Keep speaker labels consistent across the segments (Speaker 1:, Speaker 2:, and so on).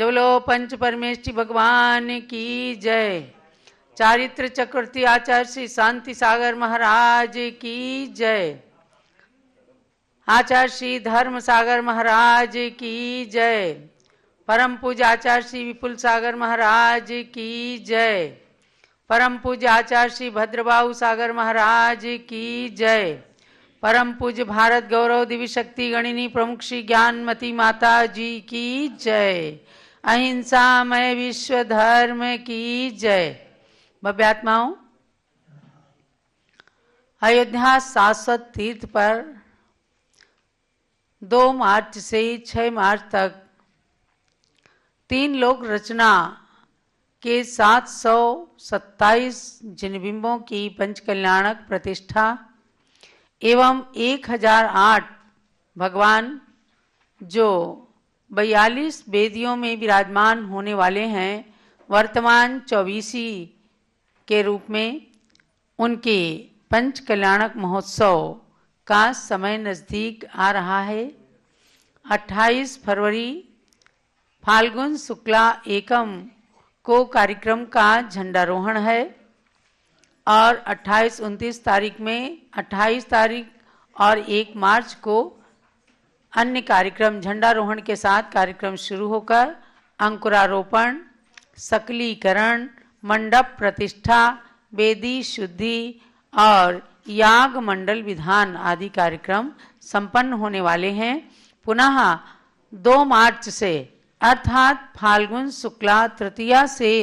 Speaker 1: जब बोलो पंच परमेष्टि भगवान की जय। चारित्र चक्रवर्ती आचार्य श्री शांति सागर महाराज की जय। आचार्य श्री धर्म सागर महाराज की जय। परम पूज्य आचार्य श्री विपुल सागर महाराज की जय। परम पूज्य आचार्य श्री भद्रबाहु सागर महाराज की जय। परम पूज्य भारत गौरव दिव्य शक्ति गणिनी प्रमुख श्री ज्ञानमती माता जी की जय। अहिंसामय विश्व धर्म की जय। भव्यात्माओं, अयोध्या शाश्वत तीर्थ पर 2 मार्च से 6 मार्च तक 3 लोक रचना के 727 जिनबिंबों की पंचकल्याणक प्रतिष्ठा एवं 1008 भगवान जो 42 वेदियों में विराजमान होने वाले हैं, वर्तमान 24 के रूप में उनके पंच कल्याणक महोत्सव का समय नज़दीक आ रहा है। 28 फरवरी फाल्गुन शुक्ला एकम को कार्यक्रम का झंडारोहण है और 28-29 तारीख में 28 तारीख और 1 मार्च को अन्य कार्यक्रम झंडारोहण के साथ कार्यक्रम शुरू होकर अंकुरारोपण, सकलीकरण, मंडप प्रतिष्ठा, वेदी शुद्धि और याग मंडल विधान आदि कार्यक्रम संपन्न होने वाले हैं। पुनः 2 मार्च से अर्थात फाल्गुन शुक्ला तृतीया से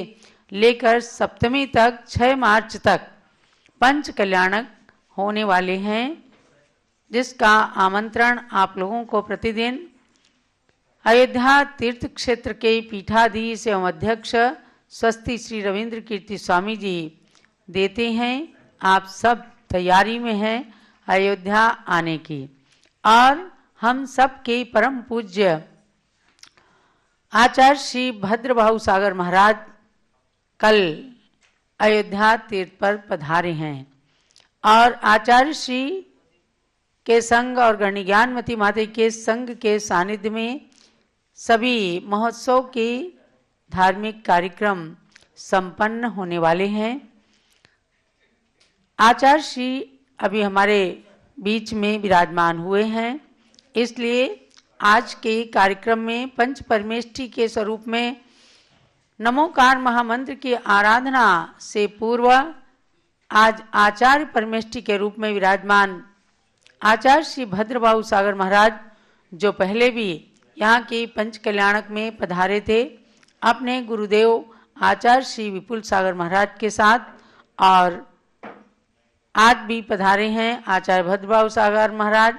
Speaker 1: लेकर सप्तमी तक 6 मार्च तक पंच कल्याणक होने वाले हैं, जिसका आमंत्रण आप लोगों को प्रतिदिन अयोध्या तीर्थ क्षेत्र के पीठाधीश एवं अध्यक्ष स्वस्ति श्री रविंद्र कीर्ति स्वामी जी देते हैं। आप सब तैयारी में हैं अयोध्या आने की। और हम सब के परम पूज्य आचार्य श्री भद्रबाहु सागर महाराज कल अयोध्या तीर्थ पर पधारे हैं और आचार्य श्री के संग और गणि ज्ञानमती माता के संग के सानिध्य में सभी महोत्सव के धार्मिक कार्यक्रम संपन्न होने वाले हैं। आचार्य श्री अभी हमारे बीच में विराजमान हुए हैं, इसलिए आज के कार्यक्रम में पंच परमेष्टि के स्वरूप में नमोकार महामंत्र की आराधना से पूर्व आज आचार्य परमेष्टि के रूप में विराजमान आचार्य श्री भद्रबाहु सागर महाराज, जो पहले भी यहाँ के पंच कल्याणक में पधारे थे, अपने गुरुदेव आचार्य श्री विपुल सागर महाराज के साथ, और आज भी पधारे हैं आचार्य भद्रबाहु सागर महाराज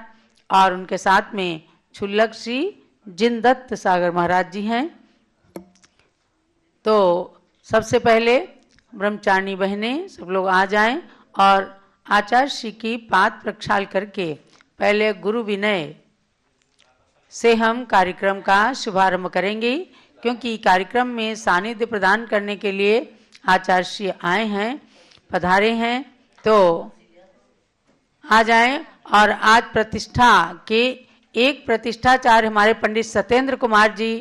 Speaker 1: और उनके साथ में छुल्लक श्री जिनदत्त सागर महाराज जी हैं। तो सबसे पहले ब्रह्मचारिणी बहनें सब लोग आ जाएं और आचार्य श्री की पाद प्रक्षाल करके पहले गुरु विनय से हम कार्यक्रम का शुभारंभ करेंगे, क्योंकि कार्यक्रम में सानिध्य प्रदान करने के लिए आचार्य श्री आए हैं, पधारे हैं। तो आ जाएं। और आज प्रतिष्ठा के एक प्रतिष्ठाचार्य हमारे पंडित सत्येंद्र कुमार जी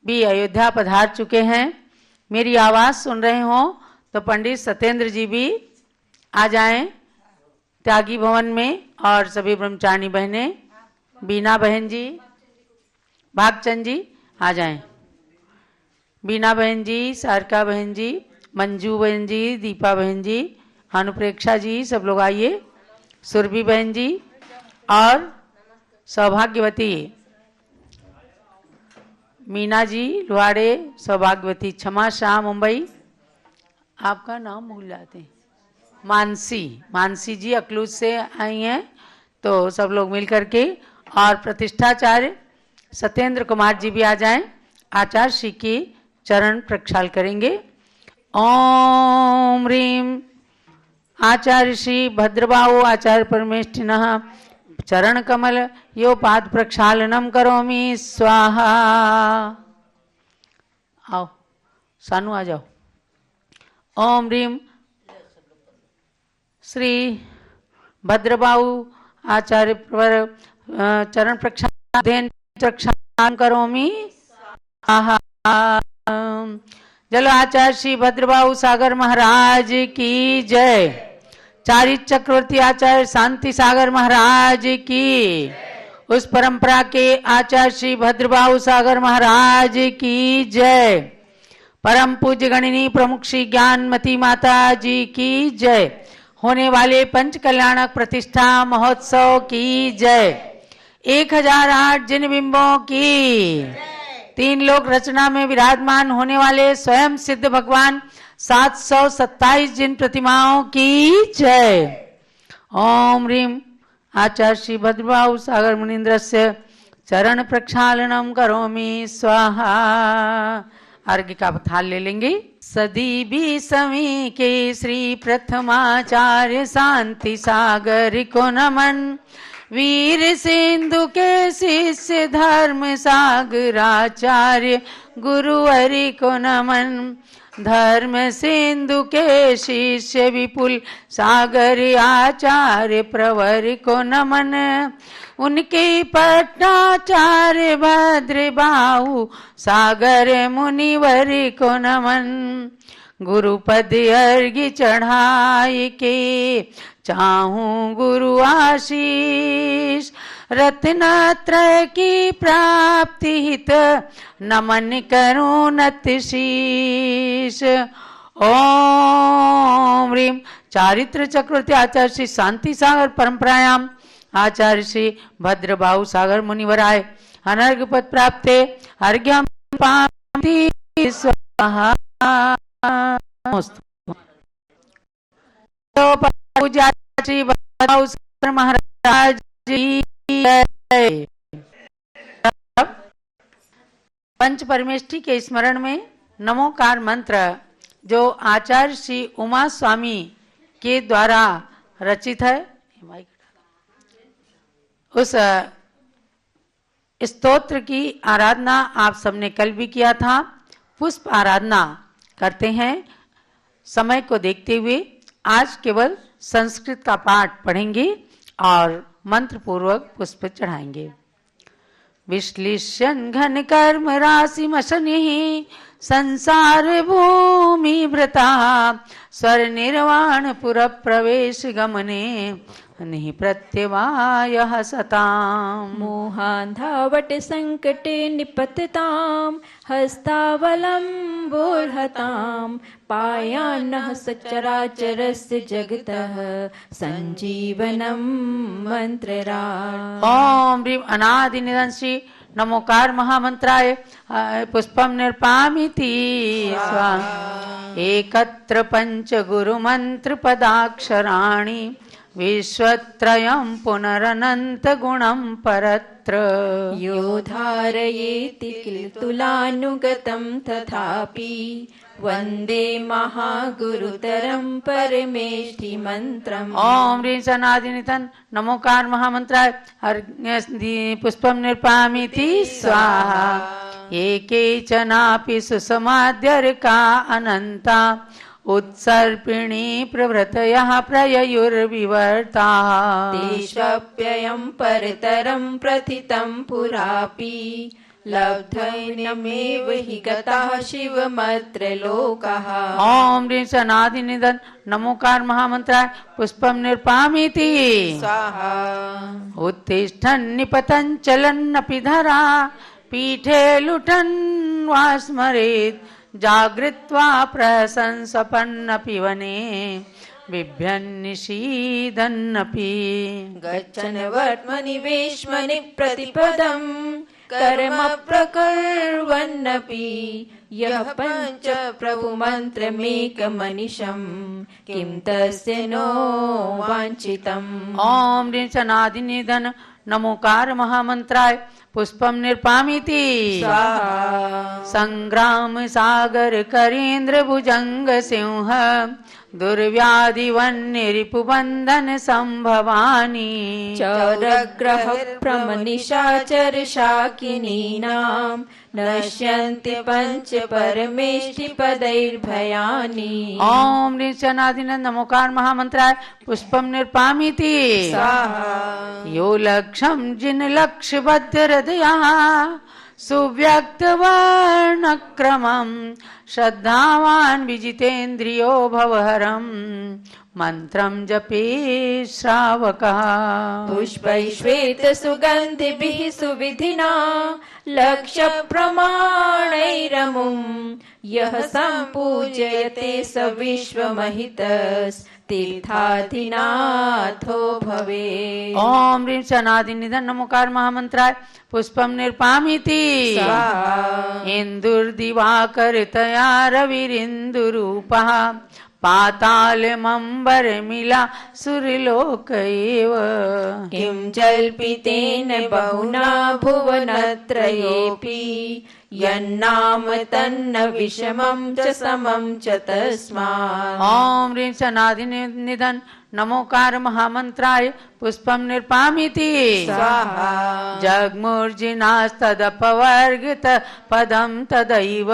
Speaker 1: भी अयोध्या पधार चुके हैं। मेरी आवाज़ सुन रहे हो तो पंडित सत्येंद्र जी भी आ जाएं त्यागी भवन में, और सभी ब्रह्मचारिणी बहनें, बीना बहन जी, भागचंद जी आ जाएं। बीना बहन जी, सारका बहन जी, मंजू बहन जी, दीपा बहन जी, अनुप्रेक्षा जी, सब लोग आइए। सुरभि बहन जी और सौभाग्यवती मीना जी लुहाड़े, सौभाग्यवती क्षमा शाह मुंबई, आपका नाम भूल जाते हैं, मानसी जी अकलूज से आई हैं। तो सब लोग मिल करके, और प्रतिष्ठाचार्य सत्येंद्र कुमार जी भी आ जाएं, आचार्य श्री की चरण प्रक्षाल करेंगे। ओम ह्रीम आचार्य श्री भद्रबाहु आचार्य परमेष्ठिनः चरण कमल यो पाद प्रक्षालनम करोमि स्वाहा। आओ सानू आ जाओ। ओम ह्रीम श्री भद्रबाहु आचार्य पर चरण प्रक्षालन करोमि स्वाहा। जल आचार्य श्री भद्रबाहु सागर महाराज की जय। चारित्र चक्रवर्ती आचार्य शांति सागर महाराज की, उस परंपरा के आचार्य श्री भद्रबाहु सागर महाराज की जय। परम पूज्य गणिनी प्रमुख श्री ज्ञानमती माता जी की जय। होने वाले पंच कल्याणक प्रतिष्ठा महोत्सव की जय। 1008 जिन बिंबों की, 3 लोक रचना में विराजमान होने वाले स्वयं सिद्ध भगवान 727 जिन प्रतिमाओं की जय। ओम ह्रीम आचार्य श्री भद्रबाहु सागर मुनीन्द्रस्य चरण प्रक्षालनम करोमि स्वाहा। अर्घ्य का थाल ले लेंगे। सदी भी समी के श्री प्रथमाचार्य शांति सागर को नमन। वीर सिंधु के शिष्य धर्म सागराचार्य गुरुवरि को नमन। धर्म सिंधु के शिष्य विपुल सागर आचार्य प्रवर को नमन। उनके पट्टाचार्य भद्रबाहु सागर मुनिवर को नमन। गुरुपद अर्घ्य चढ़ाई के चाहूं गुरु आशीष। रत्नत्रय की प्राप्ति हित नमन करूं नत शीश। ओम ह्रीम चारित्र चक्रवर्ती आचार्य श्री शांति सागर परंपरायाम आचार्य श्री भद्रबाहु सागर मुनिवराय अनर्घ्य पद प्राप्ते अर्घ्यम पाति स्वाहा। पूजा श्री भद्रबाहु सागर महाराज जी। पंच परमेष्ठी के स्मरण में नमोकार मंत्र जो आचार्य श्री उमा स्वामी के द्वारा रचित है, उस स्तोत्र की आराधना आप सबने कल भी किया था। पुष्प आराधना करते हैं। समय को देखते हुए आज केवल संस्कृत का पाठ पढ़ेंगे और मंत्र पूर्वक पुष्प चढ़ाएंगे। विश्लेषण घन कर्म राशि मशनि संसार भूमि भृता। स्वर निर्वाण पुर प्रवेश गमने नहीं प्रत्यवाय सताम।
Speaker 2: मोहान्धावट संकटे निपतताम हस्तावलम्बोर्हताम। पायान्नः सचराचरस्य जगतः संजीवनम मंत्रराट्।
Speaker 1: ओम ह्रीं अनादि निधन श्री नमोकार महामंत्राय पुष्पम निर्पामिति स्वाहा। एकत्र पंच गुरु मंत्र पदाक्षराणि विश्वत्रयं पुनरनंत गुणं परत्र।
Speaker 2: यो धारयेति किल तुलानुगतं तथापि वंदे महागुरुतरं परमेष्ठि मंत्रम्।
Speaker 1: ओम ह्रीं सनादिनिधन नमोकार महामंत्राय पुष्पम निर्पामिति स्वाहा। एके चनापि सुसमाद्यर्का अनंता उत्सर्पिणी प्रभृतयः प्रययुर्विवर्ताः।
Speaker 2: तेष्वप्ययं परतरं प्रथितं पुरापि लब्धैनमेव हि गतः शिवमत्र लोकः।
Speaker 1: ओम ह्रीं सनादिनिधन नमोकार महामंत्राय पुष्पम निर्पामिति
Speaker 2: स्वाहा।
Speaker 1: उत्तिष्ठन् निपतन् चलन्नपि धरा पीठे लुठन् वा स्मरेत्। जागृत्वा प्रहसन्सपन्नपि वने बिभ्यन्निषीदन्नपि।
Speaker 2: गच्छन् वर्त्मनि प्रतिपदं कर्म प्रकुर्वन्नपि यः पञ्च प्रभुमन्त्रमेकमनिशं किं तस्य नो वाञ्छितम्।
Speaker 1: ओम ह्रीं सनादिनिधन नमोकार महामंत्राय पुष्पम निर्पामिति
Speaker 2: स्वाहा।
Speaker 1: संग्राम सागर करेंद्र भुजंग सिंह दुर्व्याधि वन्य रिपुबंधन संभवानी।
Speaker 2: चौरग्रह प्रमनिशाचर शाकिनीनां नश्यन्ति पंच परमेष्ठि पदैर्भयानि।
Speaker 1: ओम ह्रीं सनादिनिधन नमोकार महामंत्राय पुष्पम निर्पामिति
Speaker 2: स्वाहा।
Speaker 1: यो लक्ष्यं जिन लक्ष्य बद्ध हृदया सुव्यक्तवर्णक्रमं श्रद्धावान् विजितेन्द्रियो भवहरं मंत्रं जपे श्रावकः
Speaker 2: पुष्पैः श्वेत सुगन्धिभिः सुविधिना लक्ष्य प्रमाणैरमुं यः सम्पूजयते स विश्वमहितस्तीर्थाधिनाथो भवेत्।
Speaker 1: ओम ह्रीं शनादिनिधन नमोकार महामंत्राय पुष्पम निर्पामीति इंदुर्दिवाकरतया रविरिन्दुरूपः पातालमम्बरमिला सुरलोक एव
Speaker 2: किं जल्पितेन बहुना भुवनत्रयेऽपि यन्नाम तन्न विषमं च समं च तस्मात्।
Speaker 1: ओम ह्रीं शनादिनिधन नमोकार महामंत्राय पुष्पम निर्पामीति
Speaker 2: स्वाहा
Speaker 1: जग्मुर्जिनास्तदपवर्गित पदं तदैव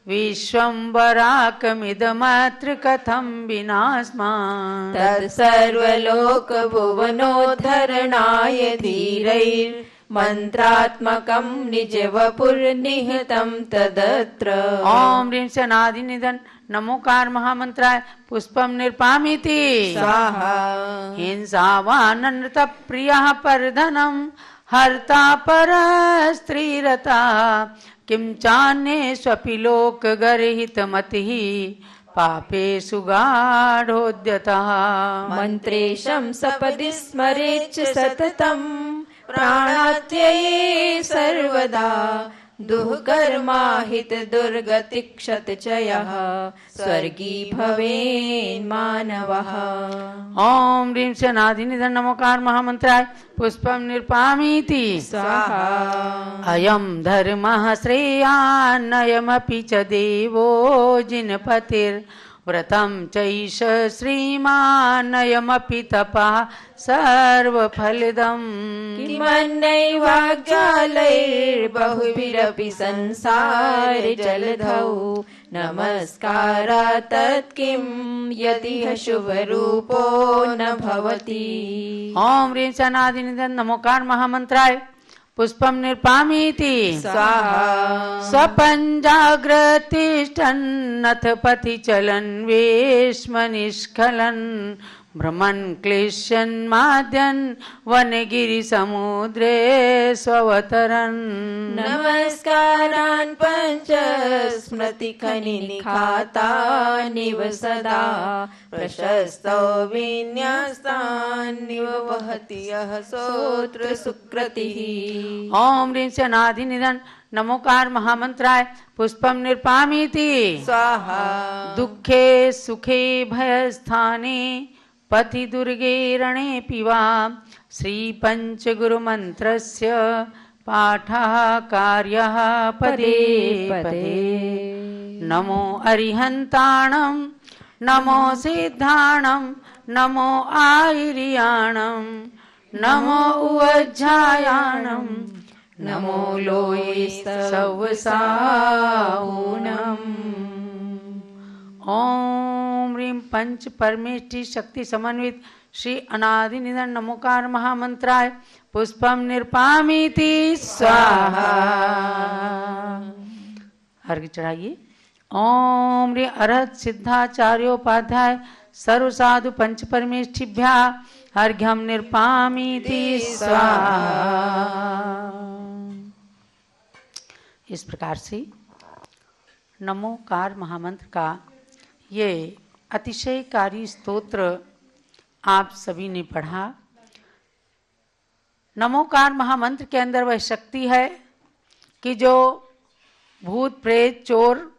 Speaker 1: विश्वम्बराकमिदमत्र कथं विनास्मात्
Speaker 2: तत्सर्वलोकभुवनोद्धरणाय धीरैर्मन्त्रात्मकं निजवपुर्निहितं तदत्र।
Speaker 1: ओम ह्रीं शनादिनिधन नमोकार महामंत्राय पुष्पम निर्पामीति
Speaker 2: स्वाहा
Speaker 1: हिंसावाननृत प्रियः परधनं हर्ता परस्त्रीरता किं चान्येष्वपि लोकगर्हितमतिः पापेषु गाढोद्यतः
Speaker 2: मन्त्रेशं सपदि स्मरेच्च सततं प्राणात्यये सर्वदा दुःकर्माहित दुर्गति क्षतचयः स्वर्गी भवेन् मानवः।
Speaker 1: ओम ह्रीं शनादिनिधन नमोकार महामंत्राय पुष्पम निर्पामीति
Speaker 2: स्वाहा
Speaker 1: अयं धर्मः श्रेयान्नयमपि च देवो जिनपतिर्व्रतं चैष श्रीमान्नयमपि तपः सर्वफलदम्
Speaker 2: किमन्नैवाग्जालैर्बहुभिरपि संसारे जलधौ नमस्कारात् तत्किं यदिह शुभरूपो न भवति।
Speaker 1: ओम ह्रीं शनादिनिधन नमोकार महामंत्राय पुष्पम निर्पामीति
Speaker 2: स्वाहा
Speaker 1: स्वपञ्जाग्रतिष्ठन्नथ पथि चलन् वेश्म निष्कलन् भ्रमन् क्लेश्यन् माद्यन् वनगिरिसमुद्रे स्ववतरन्
Speaker 2: नमस्कारान् पञ्च स्मृतिखनिनिखातानिव सदा प्रशस्तौ विन्यस्तान्निव वहति यः सोऽत्र सुकृतिः।
Speaker 1: ओम ह्रीं शनादिनिधन नमोकार महामंत्राय पुष्पम निर्पामीति
Speaker 2: स्वाहा
Speaker 1: दुःखे सुखे भयस्थाने पथि दुर्गे रणे वा श्री पंचगुरुमन्त्रस्य पाठः कार्यः पदे पदे नमो अरिहन्ताणं नमो सिद्धाणं नमो आयर्याणं नमो उवज्झायाणं नमो लोये सवसाऊणम्। ओम ह्रीं पंच परमेष्टि शक्ति समन्वित श्री अनादिनिधन नमोकार महामंत्राय पुष्पम निर्पामीति स्वाहा। अर्घ्य चढ़ाइए। ओम ह्रीं अरहत सिद्धाचार्योपाध्याय सर्व साधु पंच परमेष्ठिभ्यः अर्घ्यम निर्पामीति स्वाहा। इस प्रकार से नमोकार महामंत्र का ये अतिशयकारी स्तोत्र आप सभी ने पढ़ा। नमोकार महामंत्र के अंदर वह शक्ति है कि जो भूत प्रेत चोर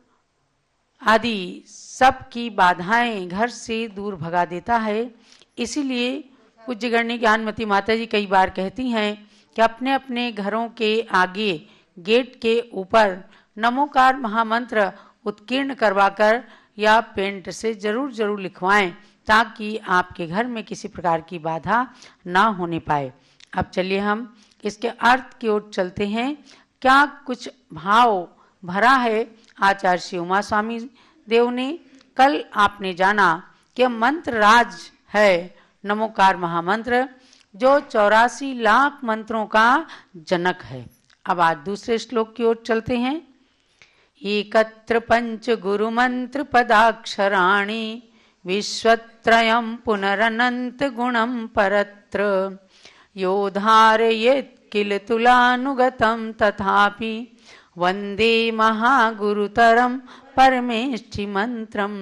Speaker 1: आदि सब की बाधाएं घर से दूर भगा देता है। इसीलिए पूज्य गणनी ज्ञानमती माता जी कई बार कहती हैं कि अपने अपने घरों के आगे गेट के ऊपर नमोकार महामंत्र उत्कीर्ण करवाकर या पेंट से जरूर लिखवाएं ताकि आपके घर में किसी प्रकार की बाधा ना होने पाए। अब चलिए हम इसके अर्थ की ओर चलते हैं। क्या कुछ भाव भरा है आचार्य श्री उमा स्वामी देव ने। कल आपने जाना कि मंत्र राज है नमोकार महामंत्र जो 84 लाख मंत्रों का जनक है। अब आज दूसरे श्लोक की ओर चलते हैं। एकत्र पंच गुरु मंत्र पदाक्षराणि विश्वत्रयं पुनरनंत गुणं परत्र यो धारयेत् किल तुलानुगतं तथापि वंदे महागुरुतरं परमेष्ठि मंत्रम।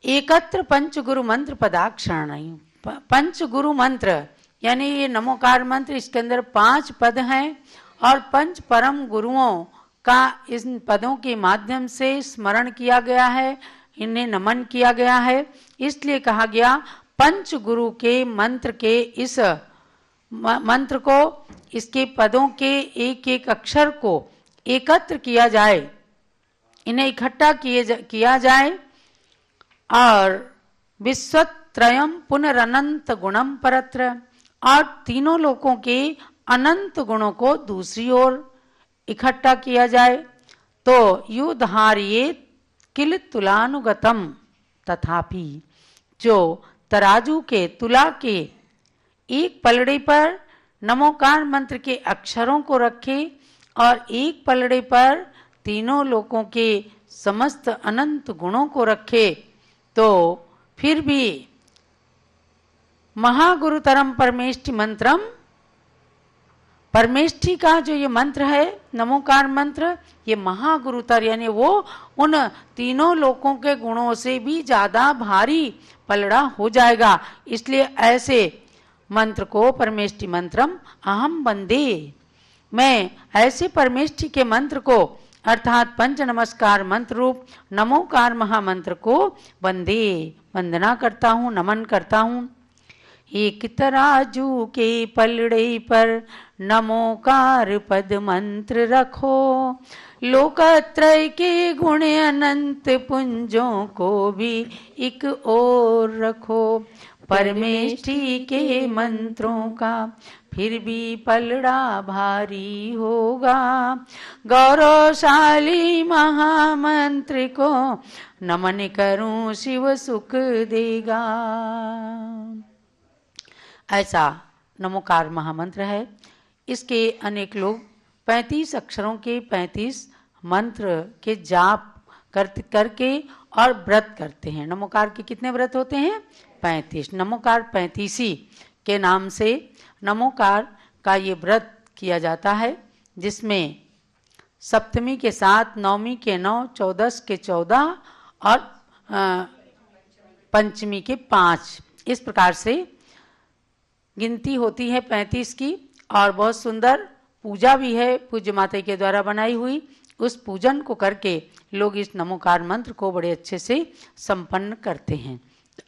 Speaker 1: एकत्र पंच गुरु मंत्र पदाक्षराणि, पंच गुरु मंत्र यानी ये नमोकार मंत्र, इसके अंदर 5 पद हैं और 5 परम गुरुओं का इन पदों के माध्यम से स्मरण किया गया है, इन्हें नमन किया गया है। इसलिए कहा गया पंच गुरु के मंत्र के इस मंत्र को, इसके पदों के एक एक अक्षर को एकत्र किया जाए, इन्हें इकट्ठा किया जाए और विश्वत्रयं पुनरनंत गुणम परत्र, और तीनों लोकों के अनंत गुणों को दूसरी ओर इकट्ठा किया जाए। तो युधार्येत् किल तुलानुगतम तथापि, जो तराजू के तुला के एक पलड़े पर नमोकार मंत्र के अक्षरों को रखे और एक पलड़े पर तीनों लोकों के समस्त अनंत गुणों को रखे, तो फिर भी महागुरुतरम परमेष्ठि मंत्रम, परमेष्ठि का जो ये मंत्र है नमोकार मंत्र, ये महागुरुतर यानी वो उन तीनों लोकों के गुणों से भी ज्यादा भारी पलड़ा हो जाएगा। इसलिए ऐसे मंत्र को परमेष्ठि मंत्रम अहम वंदे, मैं ऐसे परमेष्ठि के मंत्र को अर्थात पंच नमस्कार मंत्र रूप नमोकार महामंत्र को वंदे, वंदना करता हूँ, नमन करता हूँ। एक तराजू के पलड़े पर नमोकार पद मंत्र रखो, लोकत्रय के गुण अनंत पुंजों को भी एक ओर रखो, परमेष्ठि के मंत्रों का फिर भी पलड़ा भारी होगा, गौरवशाली महामंत्र को नमन करूं शिव सुख देगा। ऐसा नमोकार महामंत्र है। इसके अनेक लोग 35 अक्षरों के 35 मंत्र के जाप करके और व्रत करते हैं। नमोकार के कितने व्रत होते हैं? 35। नमोकार 35 के नाम से नमोकार का ये व्रत किया जाता है, जिसमें सप्तमी के 7, नवमी के 9, 14 के 14 और पंचमी के 5, इस प्रकार से गिनती होती है 35 की। और बहुत सुंदर पूजा भी है पूज्य माता के द्वारा बनाई हुई। उस पूजन को करके लोग इस नमोकार मंत्र को बड़े अच्छे से संपन्न करते हैं।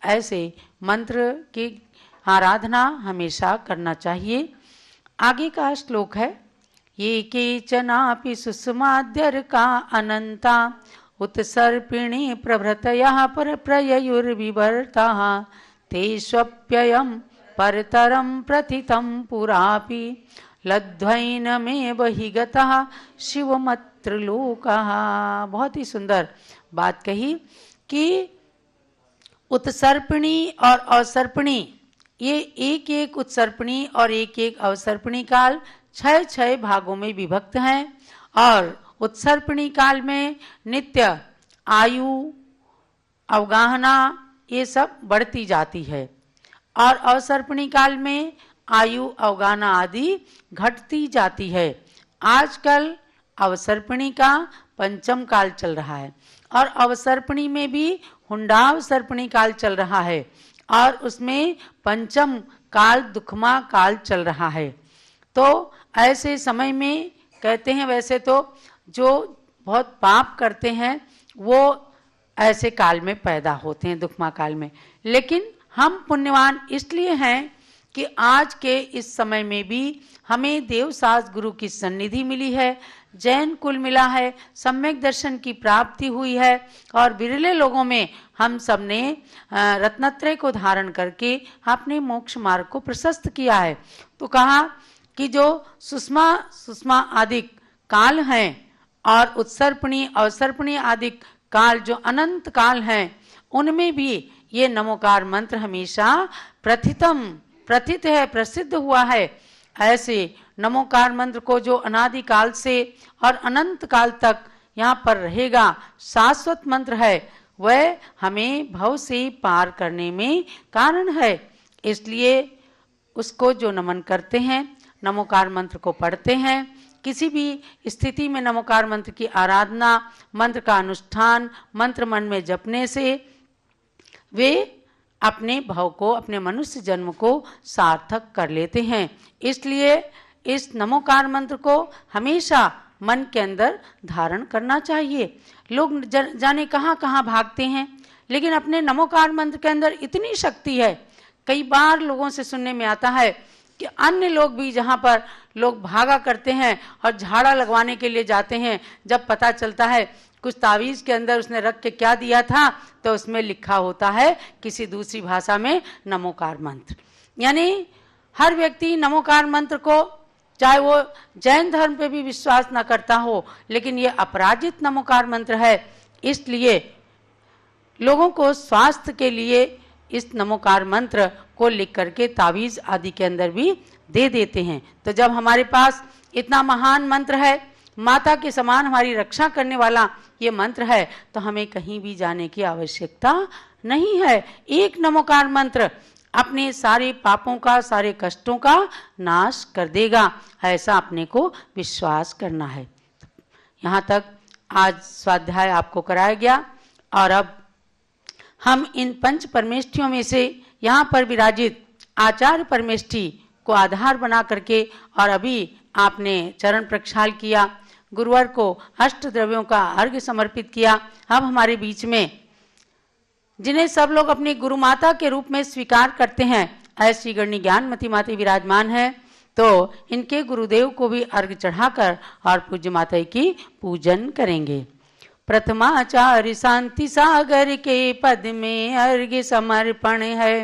Speaker 1: ऐसे मंत्र की आराधना हमेशा करना चाहिए। आगे का श्लोक है, ये केचनापि सुषमाद्यर का अनंता उत्सर्पिणी प्रभृतयः पर प्रययुर्विवर्ताः ते स्वप्ययम् परतरं प्रथितं पुरापि लद्ध्वैनमेव हि गतः शिवमत्र लोकः। बहुत ही सुंदर बात कही कि उत्सर्पिणी और अवसर्पिणी, ये एक एक उत्सर्पिणी और एक एक अवसर्पिणी काल 6 भागों में विभक्त हैं। और उत्सर्पिणी काल में नित्य आयु, अवगाहना ये सब बढ़ती जाती है, और अवसर्पिणी काल में आयु, अवगाहना आदि घटती जाती है। आजकल अवसर्पिणी का पंचम काल चल रहा है और अवसर्पिणी में भी हुंडावसर्पिणी काल चल रहा है, और उसमें पंचम काल दुखमा काल चल रहा है। तो ऐसे समय में कहते हैं, वैसे तो जो बहुत पाप करते हैं वो ऐसे काल में पैदा होते हैं, दुखमा काल में। लेकिन हम पुण्यवान इसलिए हैं कि आज के इस समय में भी हमें देवसास गुरु की सन्निधि मिली है, जैन कुल मिला है, सम्यक दर्शन की प्राप्ति हुई है, और बिरले लोगों में हम सब ने रत्नत्रय को धारण करके अपने मोक्ष मार्ग को प्रशस्त किया है। तो कहा कि जो सुषमा आदि काल हैं और उत्सर्पिणी अवसर्पिणी आदि काल जो अनंत काल हैं, उनमें भी ये नमोकार मंत्र हमेशा प्रथित है, प्रसिद्ध हुआ है। ऐसे नमोकार मंत्र को जो अनादिकाल से और अनंत काल तक यहाँ पर रहेगा, शाश्वत मंत्र है, वह हमें भव से पार करने में कारण है। इसलिए उसको जो नमन करते हैं, नमोकार मंत्र को पढ़ते हैं, किसी भी स्थिति में नमोकार मंत्र की आराधना, मंत्र का अनुष्ठान, मंत्र मन में जपने से वे अपने भव को, अपने मनुष्य जन्म को सार्थक कर लेते हैं। इसलिए इस नमोकार मंत्र को हमेशा मन के अंदर धारण करना चाहिए। लोग जाने कहाँ कहाँ भागते हैं, लेकिन अपने नमोकार मंत्र के अंदर इतनी शक्ति है। कई बार लोगों से सुनने में आता है कि अन्य लोग भी जहाँ पर लोग भागा करते हैं और झाड़ा लगवाने के लिए जाते हैं, जब पता चलता है कुछ तावीज़ के अंदर उसने रख के क्या दिया था, तो उसमें लिखा होता है किसी दूसरी भाषा में नमोकार मंत्र। यानी हर व्यक्ति नमोकार मंत्र को, चाहे वो जैन धर्म पे भी विश्वास न करता हो, लेकिन ये अपराजित नमोकार मंत्र है। इसलिए लोगों को स्वास्थ्य के लिए इस नमोकार मंत्र को लिख करके तावीज़ आदि के अंदर भी दे देते हैं। तो जब हमारे पास इतना महान मंत्र है, माता के समान हमारी रक्षा करने वाला ये मंत्र है, तो हमें कहीं भी जाने की आवश्यकता नहीं है। एक नमोकार मंत्र अपने सारे पापों का, सारे कष्टों का नाश कर देगा, ऐसा अपने को विश्वास करना है। यहाँ तक आज स्वाध्याय आपको कराया गया और अब हम इन पंच परमेष्ठियों में से यहाँ पर विराजित आचार्य परमेष्ठि को आधार बना करके, और अभी आपने चरण प्रक्षाल किया, गुरुवार को अष्ट द्रव्यों का अर्घ्य समर्पित किया। अब हमारे बीच में जिन्हें सब लोग अपनी गुरु माता के रूप में स्वीकार करते हैं, ऐसी गणनी ज्ञानमती माता विराजमान है, तो इनके गुरुदेव को भी अर्घ्य चढ़ाकर और पूज्य माता की पूजन करेंगे। प्रथमाचार्य शांति सागर के पद में अर्घ्य समर्पण है।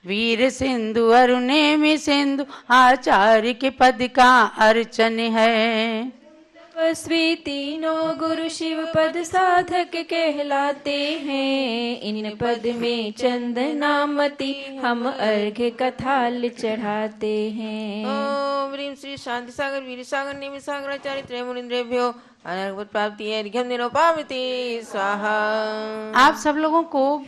Speaker 1: वीर सिंधु अरुणे में सिंधु आचार्य के पद का अर्चन है।
Speaker 2: तपस्वी तीनों गुरु शिव पद साधक कहलाते हैं। इन पद में चंदनामती हम अर्घ्य कथाल चढ़ाते हैं।
Speaker 3: ओम ह्रीं श्री शांति सागर वीर सागर निमि सागराचार्य त्रयमुनिन्द्रेभ्यो अनर्गत प्राप्ति अर्घ्यं निरोपामिति स्वाहा।
Speaker 1: आप सब लोगों को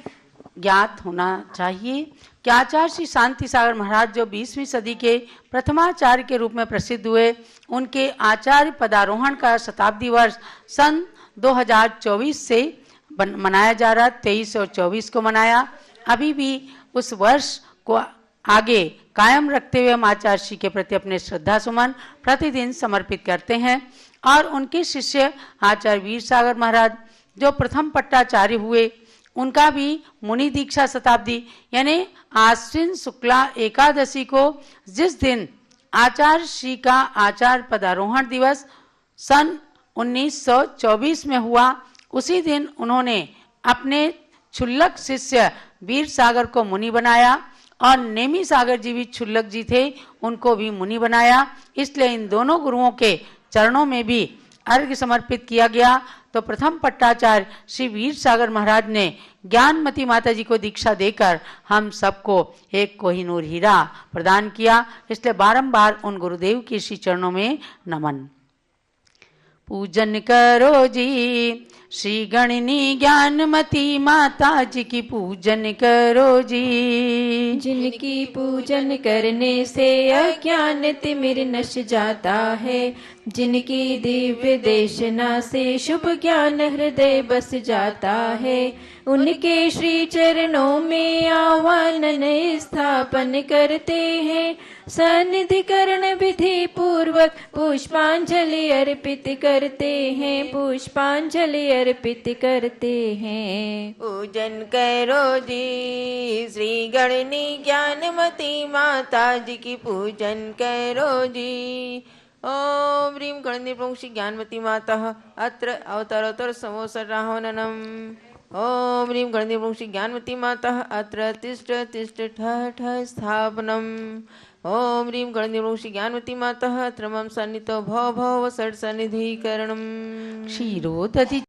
Speaker 1: ज्ञात होना चाहिए कि आचार्य श्री शांति सागर महाराज जो 20वीं सदी के प्रथमाचार्य के रूप में प्रसिद्ध हुए, उनके आचार्य पदारोहण का शताब्दी वर्ष सन 2024 से मनाया जा रहा। 23 और 24 को मनाया। अभी भी उस वर्ष को आगे कायम रखते हुए हम आचार्य श्री के प्रति अपने श्रद्धा सुमन प्रतिदिन समर्पित करते हैं। और उनके शिष्य आचार्य वीर सागर महाराज जो प्रथम पट्टाचार्य हुए, उनका भी मुनि दीक्षा शताब्दी यानी आश्विन शुक्ला एकादशी को, जिस दिन आचार्य श्री का आचार्य पदारोहण दिवस सन 1924 में हुआ, उसी दिन उन्होंने अपने क्षुल्लक शिष्य वीर सागर को मुनि बनाया और नेमी सागर जी भी क्षुल्लक जी थे, उनको भी मुनि बनाया। इसलिए इन दोनों गुरुओं के चरणों में भी अर्घ्य समर्पित किया गया। तो प्रथम पट्टाचार्य श्री वीर सागर महाराज ने ज्ञानमती माता जी को दीक्षा देकर हम सबको एक कोहिनूर हीरा प्रदान किया। इसलिए बारंबार उन गुरुदेव के श्री चरणों में नमन। पूजन करो जी श्री गणनी ज्ञानमती माता जी की पूजन करो जी।
Speaker 2: जिनकी पूजन करने से अज्ञान तिमिर नश जाता है। जिनकी दिव्य देशना से शुभ ज्ञान हृदय बस जाता है। उनके श्री चरणों में आवाहन स्थापन करते हैं। सन्निधि करण विधि पूर्वक पुष्पांजलि अर्पित करते हैं। पुष्पांजलि अर्पित करते हैं।
Speaker 3: पूजन करो जी श्री गणनी ज्ञानमती माता जी की पूजन करो जी। ओम ह्रीं गणनी श्री ज्ञानमती माता अत्र अवतरोत्तर समोसराहवननम्। ओम ह्रीं गणनी श्री ज्ञानमती माता अत्र तिष्ठ तिष्ठ ठः ठः स्थापनम्। ओम ह्रीं गणनी श्री ज्ञानमती माता अत्र मम सन्नितो भव भव षट् सन्निधिकरणम्।
Speaker 1: क्षीरोदधि